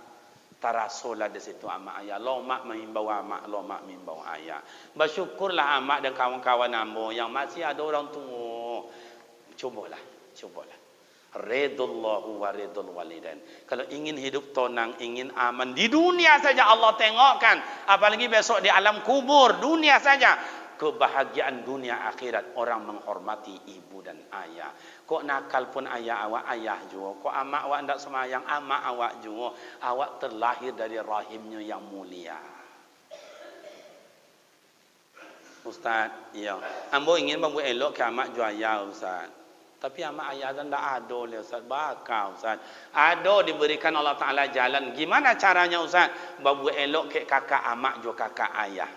Tarasolah di situ amak ayah. Lomak mengimbau amak, lomak mengimbau ayah. Bersyukurlah amak dan kawan-kawan ambo yang masih ada orang tua. Cubalah. Redallahu wa redal walidain. Kalau ingin hidup tenang, ingin aman di dunia saja Allah tengokkan. Apalagi besok di alam kubur, dunia saja. Kebahagiaan dunia akhirat orang menghormati ibu dan ayah. Kok nakal pun ayah awak ayah juga. Kok amak awak ndak semayang amak awak juga. Awak terlahir dari rahimnya yang mulia. Ustaz, ya. Ambo ingin membuat elok ke amak juaya Ustaz. Tapi amak ayah dan ndak ada le Ustaz. Bakal Ustaz. Ada diberikan Allah Taala jalan. Gimana caranya Ustaz? Membuat elok ke kakak amak juga kakak ayah.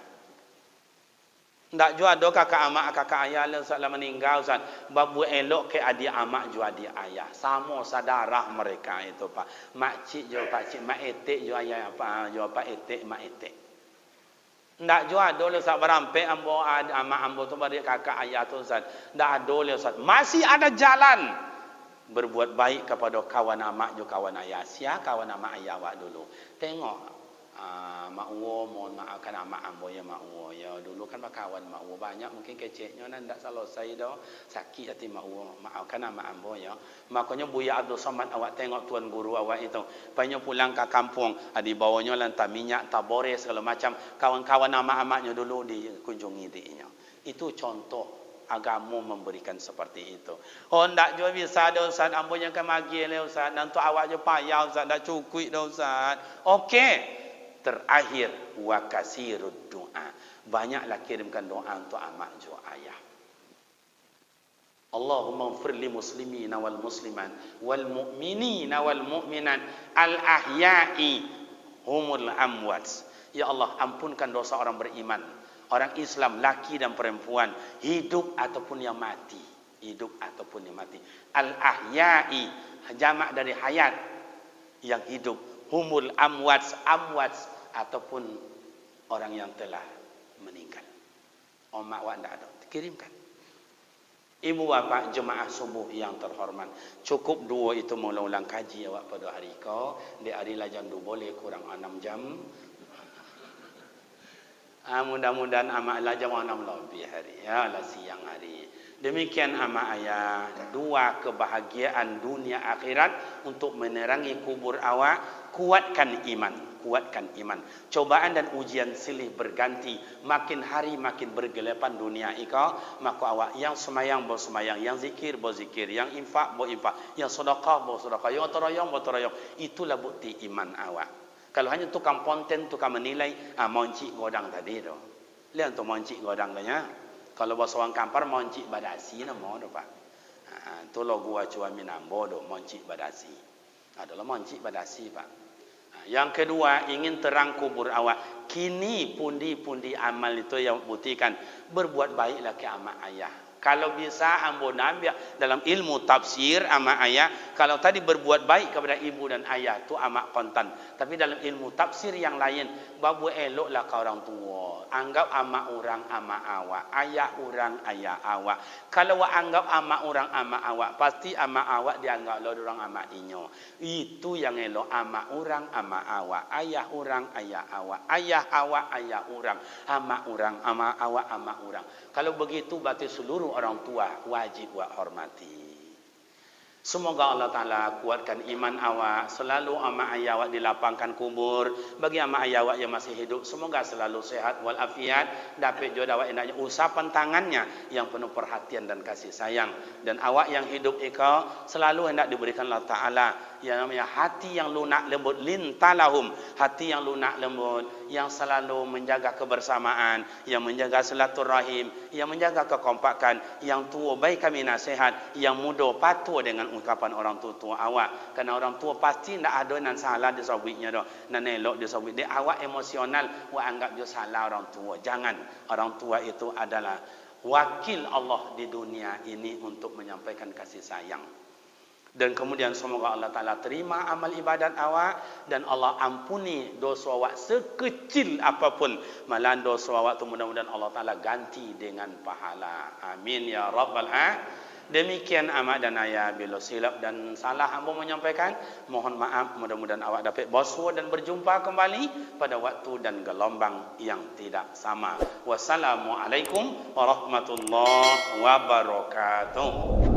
Ndak jua ada kakak amak kakak ayah le Ustaz lah meninggal Ustaz. Babu elok ke adik amak jua adik ayah. Sama saudara mereka itu Pak. Mak cik jua pak cik, mak etek jua ayah apa jua pak etek mak etek. Ndak jua ada le Ustaz berampe ambo amak ambo tu bari kakak ayah tu Ustaz. Ndak ada le Ustaz. Masih ada jalan berbuat baik kepada kawan amak jua kawan ayah. Sia kawan amak ayah awak dulu. Tengok Mak Uwo mohon maafkan amak ambo ya Mak Uwo ya. Dulu kan kawan Mak Uwo banyak mungkin keceknya nan ndak selesai dah. Sakit hati Mak Uwo. Maafkan amak ambo ya. Makanya Buya Abdul Somad awak tengok tuan guru awak itu. Banyak pulang ke kampung, di bawahnya lantai minyak, tabore segala macam. Kawan-kawan amak-amaknya dulu dikunjungi dia. Itu contoh agama memberikan seperti itu. Oh ndak juga bisa dah Ustaz, ambo yang kan magi le Ustaz. Nanti awak je payah Ustaz, ndak cukup dah Ustaz. Okey. Terakhir wa kasirud doa, banyaklah kirimkan doa untuk amak jo ayah. Allahumma ighfir li muslimina wal musliman wal mu'minina wal mu'minat al ahya'i humul amwat. Ya Allah, ampunkan dosa orang beriman, orang Islam laki dan perempuan, hidup ataupun yang mati, hidup ataupun yang mati. Al ahya'i jamak dari hayat, yang hidup. Humul amwat, amwat ataupun orang yang telah meninggal. Omak wa ndak ada, kirimkan. Ibu bapa jemaah subuh yang terhormat, cukup dua itu ulang kaji awak pada hari kau. Di hari lajan du boleh kurang 6 jam. Mudah-mudahan amak lajan 6 lebih hari ya lah siang hari. Demikian amak ayah, dua kebahagiaan dunia akhirat untuk menerangi kubur awak. Kuatkan iman, kuatkan iman. Cobaan dan ujian silih berganti, makin hari makin bergelapan dunia ika. Maka awak yang semayang bersemayang, yang zikir berzikir, yang infak berinfak, yang sedekah bersedekah, yang terayang berterayang. Itulah bukti iman awak. Kalau hanya tukang ponten, tukang menilai, moncik godang tadi tu. Lihat tu moncik godang tanya. Kalau bahasa orang Kampar moncik badasi nama tu pak. Tu lo gua cua minambo do moncik badasi. Adalah moncik badasi pak. Yang kedua, ingin terang kubur awak. Kini pundi-pundi amal itu yang buktikan berbuat baiklah ke amak ayah. Kalau bisa ambo nambiak dalam ilmu tafsir amak ayah, kalau tadi berbuat baik kepada ibu dan ayah tu amak kontan. Tapi dalam ilmu tafsir yang lain, babu eloklah ke orang tua. Anggap amak orang amak awak, ayah orang ayah awak. Kalau anggap amak orang amak awak, pasti amak awak dianggap lo orang amak inyo. Itu yang elok, amak orang amak awak, ayah orang ayah awak, ayah awak ayah orang, amak awak amak orang. Kalau begitu berarti seluruh orang tua wajib buat hormati. Semoga Allah Ta'ala kuatkan iman awak. Selalu amak ayah awak dilapangkan kubur. Bagi amak ayah awak yang masih hidup, semoga selalu sehat walafiat. Dapat juga awak enaknya usapan tangannya yang penuh perhatian dan kasih sayang. Dan awak yang hidup ika selalu hendak diberikan Allah Ta'ala yang namanya hati yang lunak lembut, lintalahum, hati yang lunak lembut, yang selalu menjaga kebersamaan, yang menjaga silaturahim, yang menjaga kekompakan, yang tua baik kami nasihat, yang muda patuh dengan ungkapan orang tua awak. Karena orang tua pasti tidak ada yang salah di sawitnya dah, nan elok di sawit dia. Awak emosional, awak anggap dia salah orang tua. Jangan, orang tua itu adalah wakil Allah di dunia ini untuk menyampaikan kasih sayang. Dan kemudian semoga Allah Ta'ala terima amal ibadat awak dan Allah ampuni dosa awak sekecil apapun. Malah dosa awak itu mudah-mudahan Allah Ta'ala ganti dengan pahala. Amin ya Rabbal Alamin. Demikian amak dan ayah, bila silap dan salah hamba menyampaikan, mohon maaf. Mudah-mudahan awak dapat bersuah dan berjumpa kembali pada waktu dan gelombang yang tidak sama. Wassalamualaikum warahmatullahi wabarakatuh.